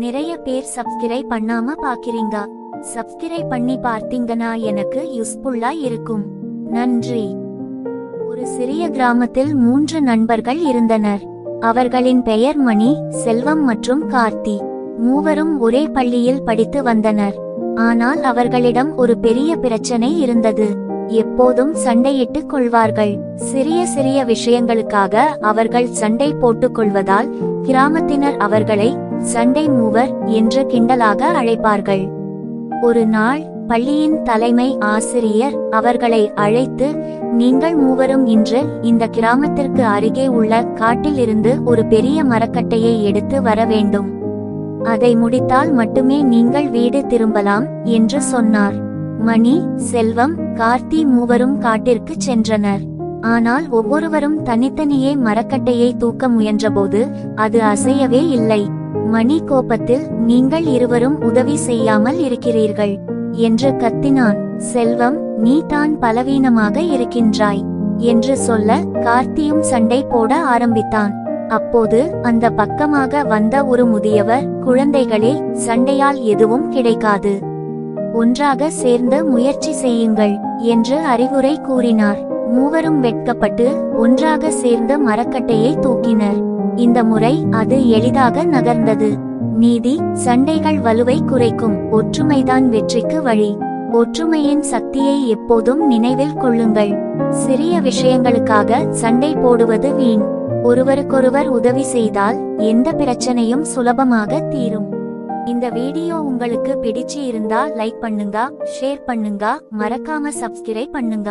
நிறைய பேர் சப்ஸ்கிரைப் பண்ணாம பாக்கிறீங்க. சப்ஸ்கிரைப் பண்ணி பார்த்தீங்கன்னா எனக்கு யூஸ்ஃபுல்லா இருக்கும். நன்றி. ஒரு சிறிய கிராமத்தில் 3 நண்பர்கள் இருந்தனர். அவர்களின் பெயர் மணி, செல்வம் மற்றும் கார்த்தி. மூவரும் ஒரே பள்ளியில் படித்து வந்தனர். ஆனால் அவர்களிடம் ஒரு பெரிய பிரச்சனை இருந்தது. எப்போதும் சண்டையிட்டுக் கொள்வார்கள். சிறிய சிறிய விஷயங்களுக்காக அவர்கள் சண்டை போட்டுக் கொள்வதால் கிராமத்தினர் அவர்களை சண்டை மூவர் என்று கிண்டலாக அழைப்பார்கள். ஒரு நாள் பள்ளியின் தலைமை ஆசிரியர் அவர்களை அழைத்து, நீங்கள் மூவரும் இன்று இந்த கிராமத்திற்கு அருகே உள்ள காட்டில் இருந்து ஒரு பெரிய மரக்கட்டையை எடுத்து வர வேண்டும். அதை முடித்தால் மட்டுமே நீங்கள் வீடு திரும்பலாம் என்று சொன்னார். மணி, செல்வம், கார்த்தி மூவரும் காட்டிற்கு சென்றனர். ஆனால் ஒவ்வொருவரும் தனித்தனியே மரக்கட்டையை தூக்க முயன்றபோது அது அசையவே இல்லை. மணி கோபத்தில், நீங்கள் இருவரும் உதவி செய்யாமல் இருக்கிறீர்கள் என்று கத்தினான். செல்வம், நீ தான் பலவீனமாக இருக்கின்றாய் என்று சொல்ல கார்த்தியும் சண்டை போட ஆரம்பித்தான். அப்போது அந்த பக்கமாக வந்த ஒரு முதியவர், குழந்தைகளே, சண்டையால் எதுவும் கிடைக்காது. ஒன்றாக சேர்ந்து முயற்சி செய்யுங்கள் என்று அறிவுரை கூறினார். மூவரும் வெட்கப்பட்டு ஒன்றாக சேர்ந்து மரக்கட்டையை தூக்கினர். இந்த முறை அது எளிதாக நகர்ந்தது. நீதி, சண்டைகள் வலுவை குறைக்கும், ஒற்றுமைதான் வெற்றிக்கு வழி. ஒற்றுமையின் சக்தியை எப்போதும் நினைவில் கொள்ளுங்கள். சிறிய விஷயங்களுக்காக சண்டை போடுவது வீண். ஒருவருக்கொருவர் உதவி செய்தால் எந்த பிரச்சனையும் சுலபமாக தீரும். இந்த வீடியோ உங்களுக்கு பிடிச்சு இருந்தா லைக் பண்ணுங்க, ஷேர் பண்ணுங்க, மறக்காம சப்ஸ்கிரைப் பண்ணுங்க.